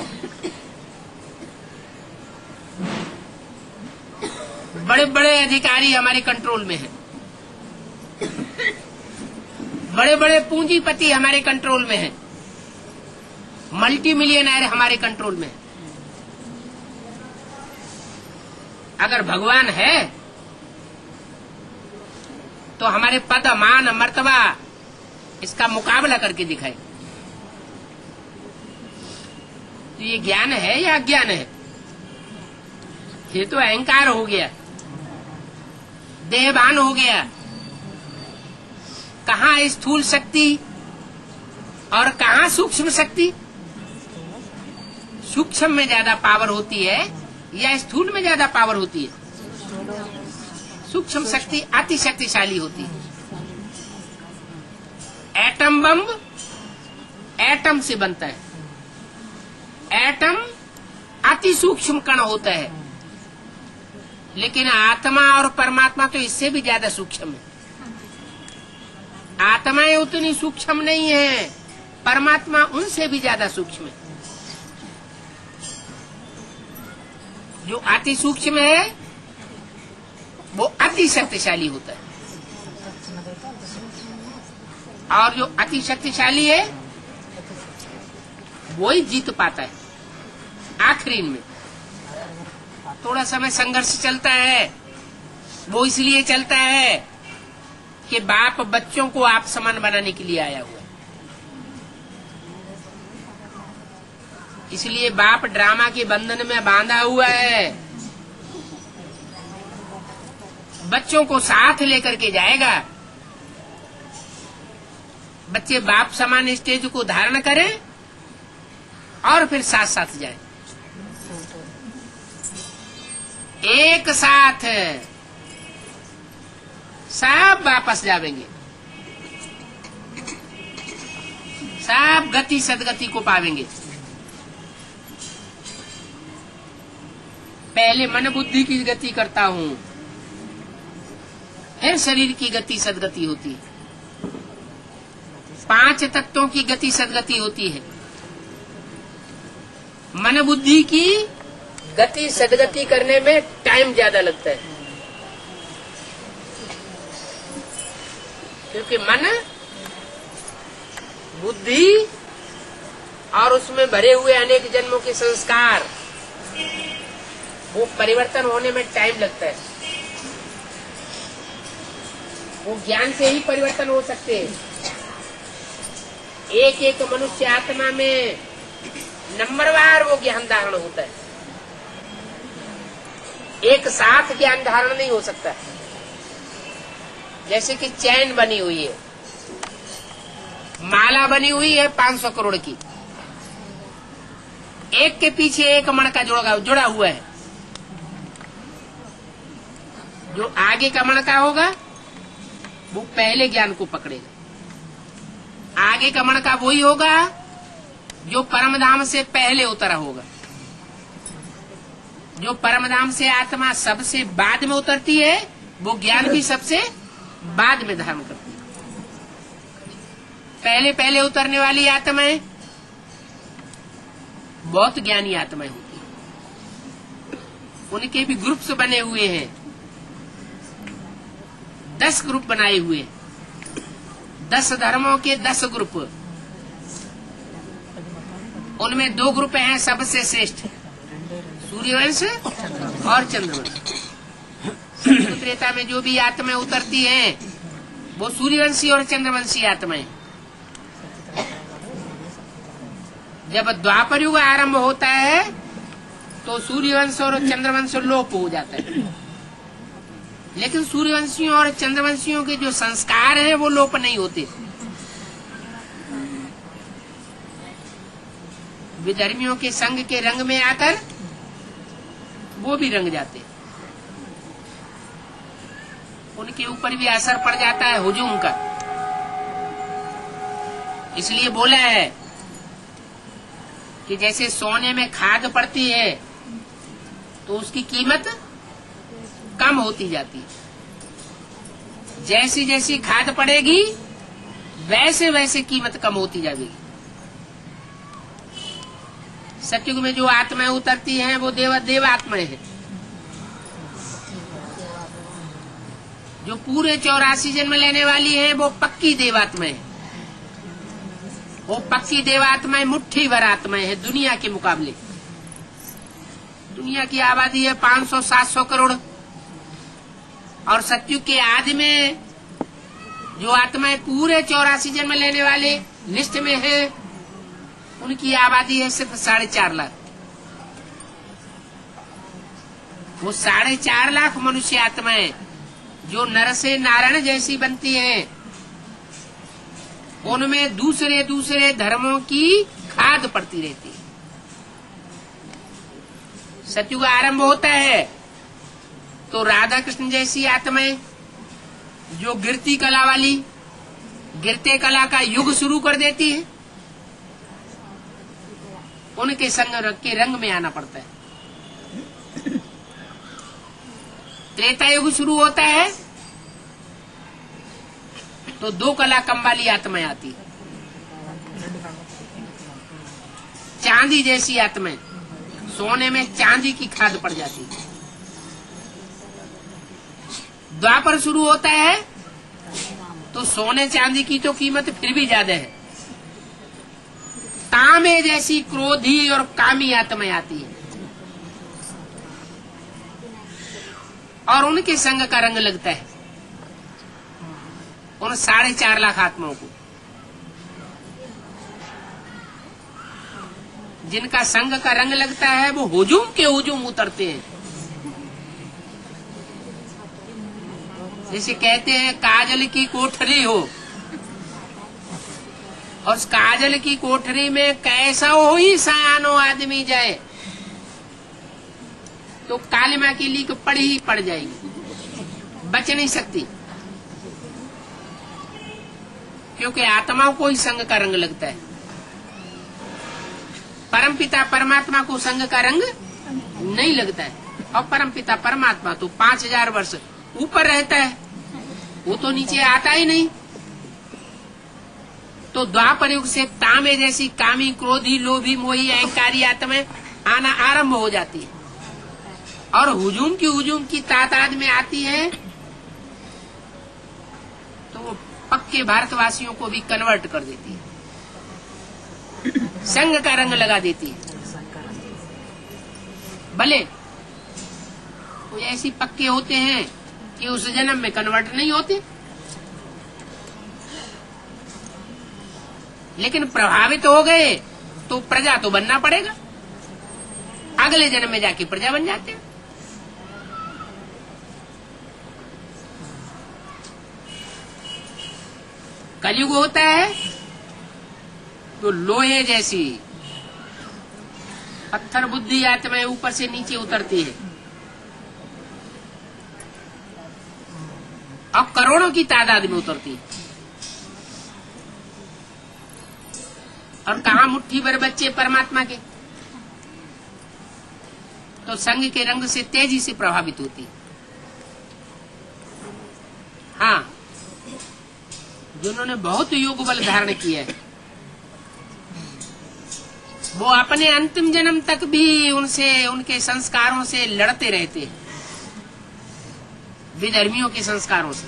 बड़े बड़े अधिकारी हमारे कंट्रोल में हैं, बड़े बड़े पूंजीपति हमारे कंट्रोल में हैं, मल्टी मिलियनर हमारे कंट्रोल में। अगर भगवान है तो हमारे पद मान मर्तबा इसका मुकाबला करके दिखाए। तो ये ज्ञान है या अज्ञान है? ये तो अहंकार हो गया, देहभान हो गया। कहाँ स्थूल शक्ति और कहाँ सूक्ष्म शक्ति? सूक्ष्म में ज्यादा पावर होती है या स्थूल में ज्यादा पावर होती है? सूक्ष्म शक्ति अति शक्तिशाली होती है। एटम बम एटम से बनता है, एटम अति सूक्ष्म कण होता है, लेकिन आत्मा और परमात्मा तो इससे भी ज्यादा सूक्ष्म है। आत्माएं उतनी सूक्ष्म नहीं है, परमात्मा उनसे भी ज्यादा सूक्ष्म है। जो अति सूक्ष्म है वो अति शक्तिशाली होता है, और जो अति शक्तिशाली है वो ही जीत पाता है आखिरी में। थोड़ा समय संघर्ष चलता है, वो इसलिए चलता है कि बाप बच्चों को आप समान बनाने के लिए आया हुआ है। इसलिए बाप ड्रामा के बंधन में बांधा हुआ है। बच्चों को साथ लेकर के जाएगा। बच्चे बाप समान स्टेज को धारण करें और फिर साथ साथ जाएं। एक साथ सब वापस जावेंगे, सब गति सदगति को पावेंगे। पहले मन बुद्धि की गति करता हूँ, फिर शरीर की गति सदगति होती है। 5 तत्वों की गति सदगति होती है। मन बुद्धि की गति सदगति करने में टाइम ज्यादा लगता है, क्योंकि मन बुद्धि और उसमें भरे हुए अनेक जन्मों के संस्कार, वो परिवर्तन होने में टाइम लगता है। वो ज्ञान से ही परिवर्तन हो सकते हैं। एक एक मनुष्य आत्मा में नंबरवार वो ज्ञान धारण होता है, एक साथ ज्ञान धारण नहीं हो सकता। जैसे कि चैन बनी हुई है, माला बनी हुई है 500 करोड़ की, एक के पीछे एक मणका जुड़ा हुआ है। जो आगे का मणका होगा वो पहले ज्ञान को पकड़ेगा। आगे का मणका वही होगा जो परमधाम से पहले उतरा होगा। जो परमधाम से आत्मा सबसे बाद में उतरती है, वो ज्ञान भी सबसे बाद में धारण करती है। पहले पहले उतरने वाली आत्माएं बहुत ज्ञानी आत्माएं होती है। उनके भी ग्रुप्स बने हुए हैं, 10 ग्रुप बनाए हुए हैं। 10 धर्मों के 10 ग्रुप, उनमें 2 ग्रुप हैं सबसे श्रेष्ठ, सूर्यवंश और चंद्रवंश। त्रेता में जो भी आत्माएं उतरती हैं वो सूर्यवंशी और चंद्रवंशी आत्माएं। जब द्वापर युग आरंभ होता है तो सूर्यवंश और चंद्रवंश लोप हो जाता है, लेकिन सूर्यवंशियों और चंद्रवंशियों के जो संस्कार हैं वो लोप नहीं होते। विधर्मियों के संग के रंग में आकर वो भी रंग जाते, उनके ऊपर भी असर पड़ जाता है हुजूम का। इसलिए बोला है कि जैसे सोने में खाद पड़ती है तो उसकी कीमत कम होती जाती है। जैसी जैसी खाद पड़ेगी वैसे वैसे कीमत कम होती जाएगी। सतयुग में जो आत्माएं उतरती हैं वो देव आत्माएं हैं। जो पूरे 84 जन्म लेने वाली हैं वो पक्की देवात्माएं हैं। वो पक्की देवात्माएं मुट्ठी भर आत्माएं हैं दुनिया के मुकाबले। दुनिया की आबादी है 500-700 करोड़, और सतयुग के आदि में जो आत्माएं पूरे 84 जन्म लेने वाले लिस्ट में है, उनकी आबादी है सिर्फ 4.5 लाख। वो 4.5 लाख मनुष्य आत्माएं जो नर से नारायण जैसी बनती हैं, उनमें दूसरे दूसरे धर्मों की खाद पड़ती रहती है। सतयुग आरंभ होता है तो राधा कृष्ण जैसी आत्माएं जो गिरती कला वाली, गिरते कला का युग शुरू कर देती है, उनके संग के रंग में आना पड़ता है। त्रेता युग शुरू होता है तो 2 कला कम वाली आत्माएं आती है, चांदी जैसी आत्माएं, सोने में चांदी की खाद पड़ जाती है। द्वापर शुरू होता है तो सोने चांदी की तो कीमत फिर भी ज्यादा है, तांबे जैसी क्रोधी और कामी आत्माएं आती है और उनके संग का रंग लगता है उन 4.5 लाख आत्माओं को। जिनका संग का रंग लगता है वो हुजूम के हुजूम उतरते हैं। जैसे कहते हैं काजल की कोठरी हो, और उस काजल की कोठरी में कैसा हो ही सयानो आदमी जाए तो कालिमा की लीक पड़ ही पड़ जाएगी, बच नहीं सकती, क्योंकि आत्माओं को ही संग का रंग लगता है। परमपिता परमात्मा को संग का रंग नहीं लगता है, और परमपिता परमात्मा तो 5000 वर्ष ऊपर रहता है, वो तो नीचे आता ही नहीं। तो द्वापर युग से तामे जैसी कामी, क्रोधी, लोभी, मोही, अहंकारी आत्माएं आना आरंभ हो जाती है, और हुजूम की तादाद में आती है, तो वो पक्के भारतवासियों को भी कन्वर्ट कर देती है, संग का रंग लगा देती है। भले वो ऐसी पक्के होते हैं कि उस जन्म में कन्वर्ट नहीं होते, लेकिन प्रभावित हो गए तो प्रजा तो बनना पड़ेगा, अगले जन्म में जाके प्रजा बन जाते हैं। कलयुग होता है तो लोहे जैसी पत्थर बुद्धि आत्माएं ऊपर से नीचे उतरती है, अब करोड़ों की तादाद में उतरती है, और कहा मुट्ठी भर बच्चे परमात्मा के, तो संग के रंग से तेजी से प्रभावित होती है। हाँ, जिन्होंने बहुत योग बल धारण किया है, वो अपने अंतिम जन्म तक भी उनसे, उनके संस्कारों से लड़ते रहते हैं, विधर्मियों के संस्कारों से।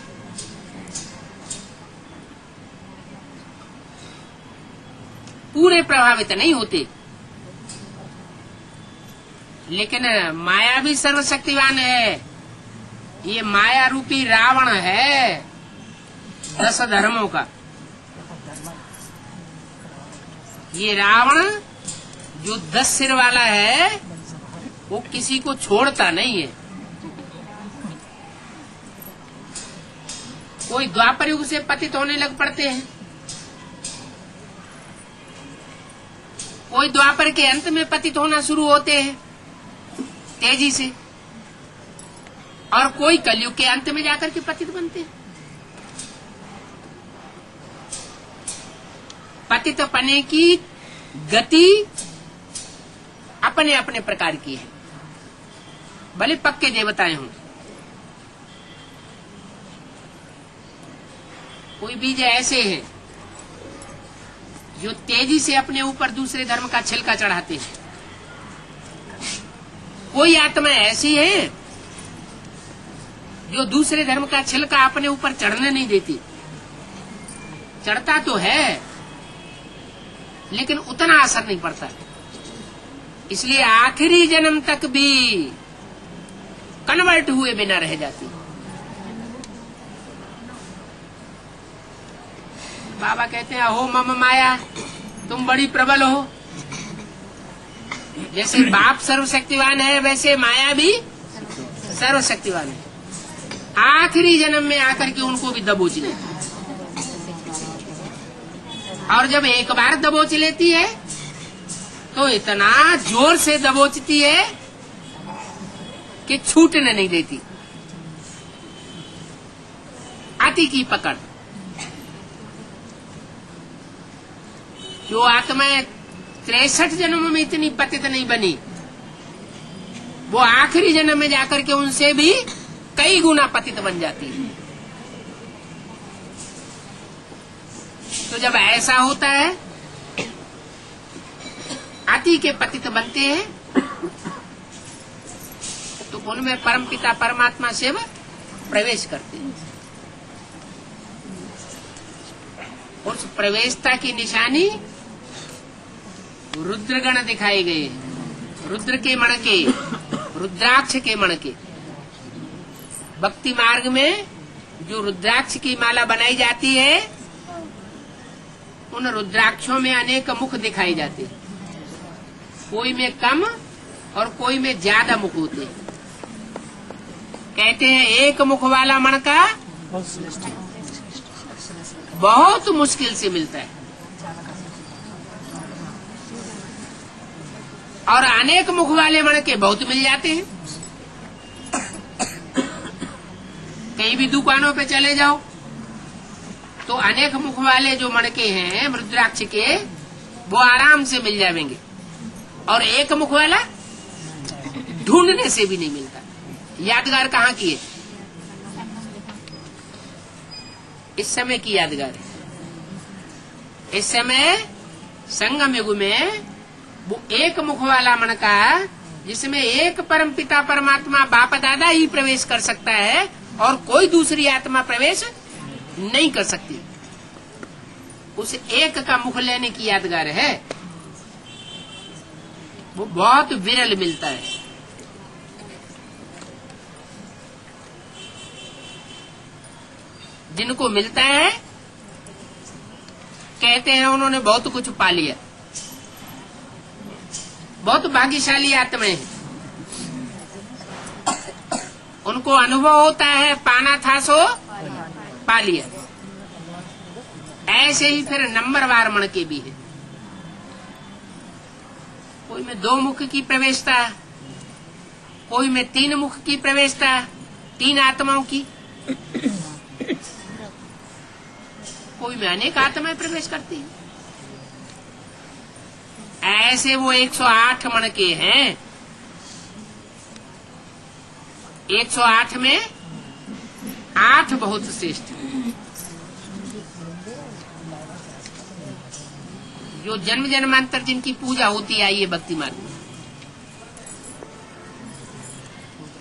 पूरे प्रभावित नहीं होते, लेकिन माया भी सर्वशक्तिवान है। ये माया रूपी रावण है 10 धर्मों का। ये रावण जो 10 सिर वाला है वो किसी को छोड़ता नहीं है। कोई द्वापर युग से पतित होने लग पड़ते हैं, कोई द्वापर के अंत में पतित होना शुरू होते हैं तेजी से, और कोई कलयुग के अंत में जाकर के पतित बनते हैं। पतित पने की गति अपने अपने प्रकार की है, भले पक्के देवताएं हों। कोई बीज ऐसे हैं जो तेजी से अपने ऊपर दूसरे धर्म का छिलका चढ़ाते हैं, कोई आत्मा ऐसी है जो दूसरे धर्म का छिलका अपने ऊपर चढ़ने नहीं देती। चढ़ता तो है लेकिन उतना असर नहीं पड़ता, इसलिए आखिरी जन्म तक भी कन्वर्ट हुए बिना रह जाती। बाबा कहते हैं हो मम माया, तुम बड़ी प्रबल हो। जैसे बाप सर्वशक्तिवान है वैसे माया भी सर्वशक्तिवान है। आखिरी जन्म में आकर के उनको भी दबोच लेती, और जब एक बार दबोच लेती है तो इतना जोर से दबोचती है कि छूटने नहीं देती। अति की पकड़। जो आत्माएं 63 जन्मों में इतनी पतित नहीं बनी, वो आखिरी जन्म में जाकर के उनसे भी कई गुना पतित बन जाती है। तो जब ऐसा होता है, अति के पतित बनते हैं, तो उनमें परमपिता परमात्मा शिव प्रवेश करते हैं। उस प्रवेशता की निशानी रुद्रगण दिखाए गए, रुद्र के मणके, रुद्राक्ष के मणके। भक्ति मार्ग में जो रुद्राक्ष की माला बनाई जाती है, उन रुद्राक्षों में अनेक मुख दिखाई जाते हैं। कोई में कम और कोई में ज्यादा मुख होते हैं। कहते हैं एक मुख वाला मणका बहुत मुश्किल से मिलता है और अनेक मुख वाले मणके बहुत मिल जाते हैं। कहीं भी दुकानों पे चले जाओ तो अनेक मुख वाले जो मणके हैं रुद्राक्ष के, वो आराम से मिल जाएंगे, और एक मुख वाला ढूंढने से भी नहीं मिलता। यादगार कहाँ की है? इस समय की यादगार है। इस समय संगम युग में वो एक मुख वाला मणका, जिसमें एक परम पिता परमात्मा बाप दादा ही प्रवेश कर सकता है और कोई दूसरी आत्मा प्रवेश नहीं कर सकती, उस एक का मुख लेने की यादगार है। वो बहुत विरल मिलता है। जिनको मिलता है कहते हैं उन्होंने बहुत कुछ पा लिया, बहुत भाग्यशाली आत्माएं हैं। उनको अनुभव होता है पाना था सो पा लिया। ऐसे ही फिर नंबरवार मणके भी है। कोई में 2 मुख की प्रवेशता, कोई में 3 मुख की प्रवेशता, 3 आत्माओं की, कोई में अनेक आत्माएं प्रवेश करती हैं। ऐसे वो 108 मणके हैं। 108 में 8 बहुत श्रेष्ठ, जो जन्म जन्मांतर जिनकी पूजा होती आई है भक्ति मार्ग में।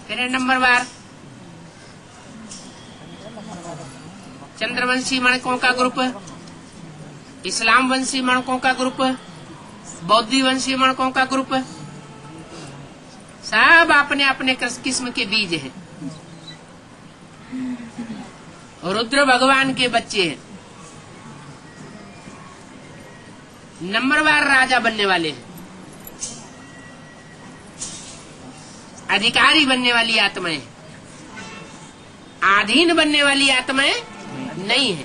फिर नंबरवार चंद्रवंशी मणकों का ग्रुप, इस्लाम वंशी मणकों का ग्रुप, बौद्धी वंशी मणकों का ग्रुप, सब अपने अपने किस्म के बीज हैं। रुद्र भगवान के बच्चे हैं। नंबरवार राजा बनने वाले हैं, अधिकारी बनने वाली आत्माएं, आधीन बनने वाली आत्माएं नहीं है।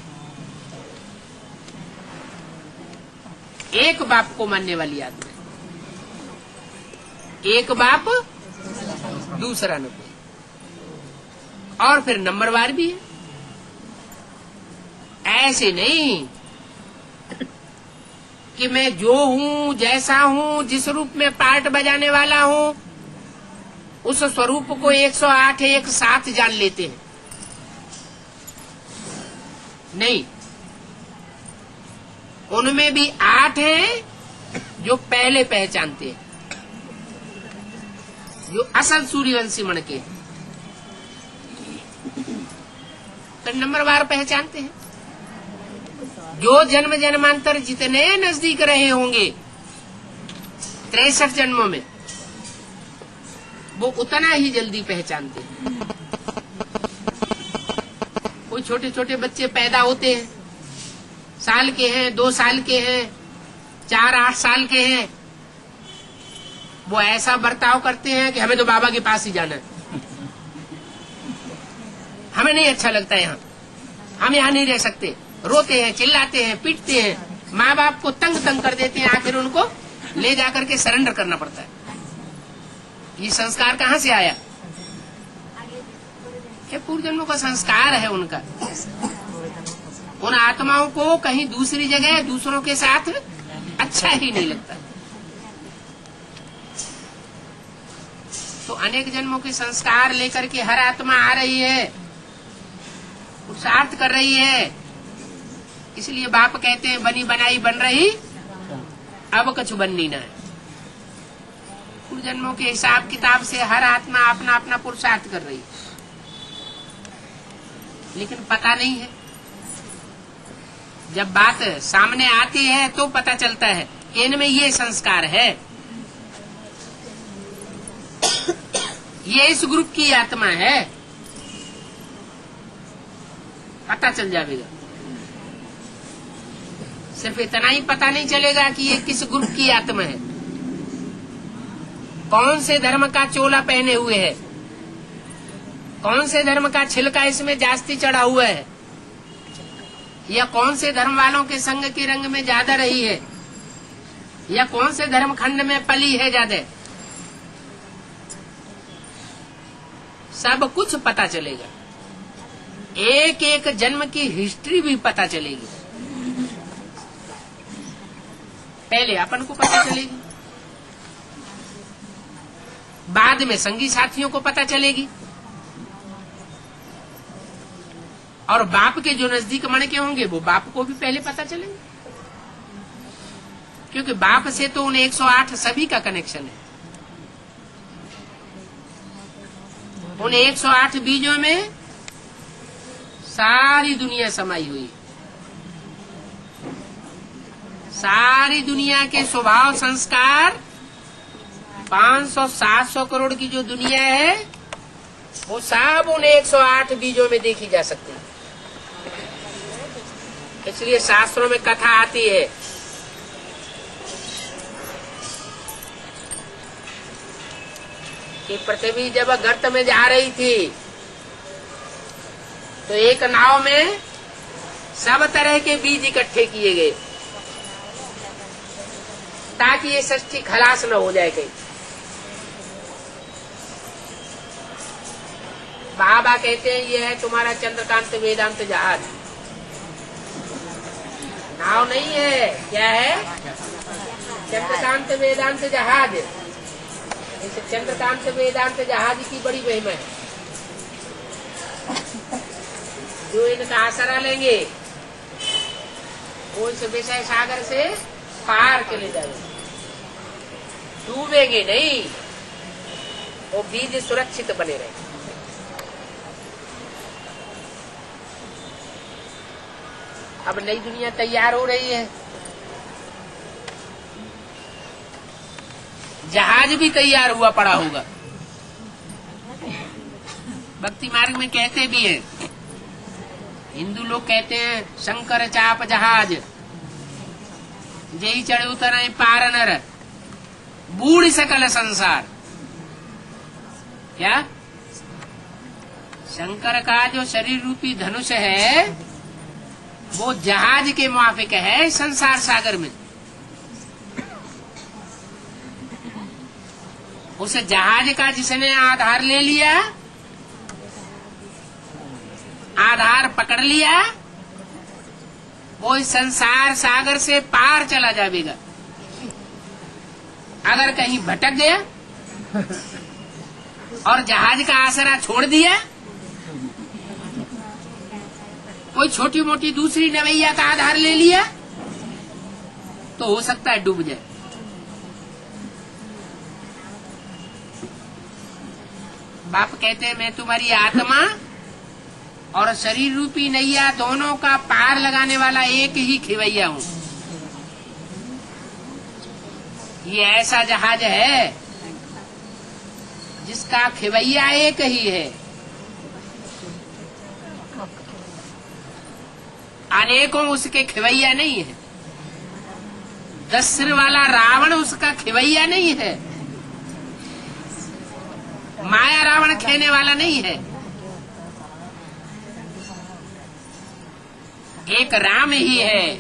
एक बाप को मानने वाली आत्मा, एक बाप दूसरा न कोई। और फिर नंबरवार भी है। ऐसे नहीं कि मैं जो हूँ, जैसा हूँ, जिस रूप में पार्ट बजाने वाला हूँ, उस स्वरूप को 108 एक साथ जान लेते हैं। नहीं, उनमें भी 8 हैं जो पहले पहचानते हैं, जो असल सूर्यवंशी मणके हैं, तो नंबरवार पहचानते हैं। जो जन्म जन्मांतर जितने नजदीक रहे होंगे 63 जन्मों में, वो उतना ही जल्दी पहचानते हैं। कोई छोटे छोटे बच्चे पैदा होते हैं, साल के हैं, 2 साल के हैं, 4-8 साल के हैं, वो ऐसा बर्ताव करते हैं कि हमें तो बाबा के पास ही जाना है, हमें नहीं अच्छा लगता यहाँ, हम यहाँ नहीं रह सकते। रोते हैं, चिल्लाते हैं, पीटते हैं, माँ बाप को तंग कर देते हैं, आखिर उनको ले जाकर के सरेंडर करना पड़ता है। ये संस्कार कहाँ से आया? ये पूर्व जन्मों का संस्कार है उनका। उन आत्माओं को कहीं दूसरी जगह दूसरों के साथ अच्छा ही नहीं लगता। तो अनेक जन्मों के संस्कार लेकर के हर आत्मा आ रही है, पुरुषार्थ कर रही है। इसलिए बाप कहते हैं बनी बनाई बन रही, अब कछु बननी ना है। पूर्व जन्मों के हिसाब किताब से हर आत्मा अपना अपना पुरुषार्थ कर रही है, लेकिन पता नहीं है। जब बात सामने आती है तो पता चलता है कि इनमें ये संस्कार है, ये इस ग्रुप की आत्मा है, पता चल जाएगा। सिर्फ इतना ही पता नहीं चलेगा कि ये किस ग्रुप की आत्मा है, कौन से धर्म का चोला पहने हुए है, कौन से धर्म का छिलका इसमें जास्ती चढ़ा हुआ है, या कौन से धर्म वालों के संग के रंग में ज्यादा रही है, या कौन से धर्म खंड में पली है ज्यादा, सब कुछ पता चलेगा। एक एक जन्म की हिस्ट्री भी पता चलेगी। पहले अपन को पता चलेगी, बाद में संगी साथियों को पता चलेगी, और बाप के जो नजदीक मन के होंगे वो बाप को भी पहले पता चलेंगे, क्योंकि बाप से तो उन 108 सभी का कनेक्शन है। उन 108 बीजों में सारी दुनिया समाई हुई, सारी दुनिया के स्वभाव संस्कार, 500-700 करोड़ की जो दुनिया है वो सब उन 108 बीजों में देखी जा सकती है। इसलिए शास्त्रों में कथा आती है कि पृथ्वी जब गर्त में जा रही थी तो एक नाव में सब तरह के बीज इकट्ठे किए गए ताकि ये सृष्टि खलास न हो जाए कहीं। बाबा कहते हैं ये है तुम्हारा चंद्रकांत वेदांत जहाज। नाव नहीं है, क्या है? चंद्रकांत वेदांत जहाज। इस चंद्रकांत वेदांत जहाज की बड़ी महिमा है। जो इनका आसरा लेंगे वो इस विषय सागर से पार चले जाएंगे, डूबेंगे नहीं, वो बीज सुरक्षित बने रहेंगे। अब नई दुनिया तैयार हो रही है, जहाज भी तैयार हुआ पड़ा होगा। भक्ति मार्ग में कहते भी हैं, हिंदू लोग कहते हैं शंकर चाप जहाज, जही चढ़े उतर पार नर बूढ़ सकल संसार। क्या? शंकर का जो शरीर रूपी धनुष है वो जहाज के मुआफिक है संसार सागर में। उस जहाज का जिसने आधार ले लिया, आधार पकड़ लिया, वो इस संसार सागर से पार चला जाएगा। अगर कहीं भटक गया और जहाज का आसरा छोड़ दिया, कोई छोटी मोटी दूसरी नवैया का आधार ले लिया, तो हो सकता है डूब जाए। बाप कहते हैं मैं तुम्हारी आत्मा और शरीर रूपी नैया दोनों का पार लगाने वाला एक ही खिवैया हूँ। ये ऐसा जहाज है जिसका खिवैया एक ही है। अनेकों उसके खिवैया नहीं है। 10 सिर वाला रावण उसका खिवैया नहीं है। माया रावण खेने वाला नहीं है। एक राम ही है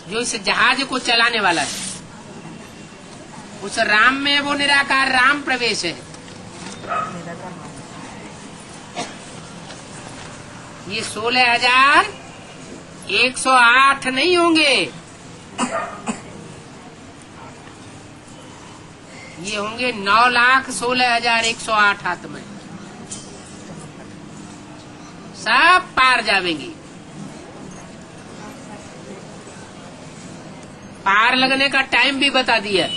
जो इस जहाज को चलाने वाला है। उस राम में वो निराकार राम प्रवेश है। ये 16,108 नहीं होंगे, ये होंगे 9,16,108 आत्माएं। सब पार जावेंगी। पार लगने का टाइम भी बता दिया।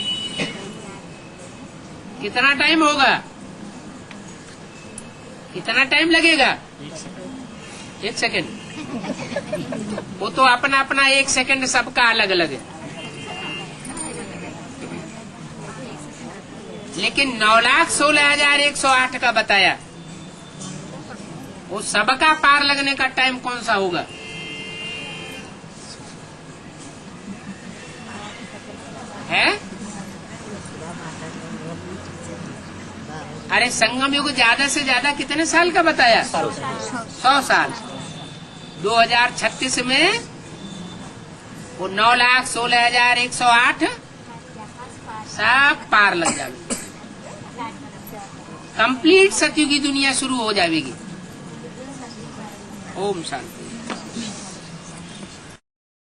कितना टाइम होगा, कितना टाइम लगेगा? 1 सेकंड। वो तो अपना अपना 1 सेकंड सबका अलग अलग है, लेकिन 9,16,108 का बताया। वो सबका पार लगने का टाइम कौन सा होगा? है अरे संगम युग ज्यादा से ज्यादा कितने साल का बताया? 100 साल। 2036 में वो 9,16,108 सब पार लग जाएगी। कंप्लीट सतयुगी दुनिया शुरू हो जाएगी। ओम शांति।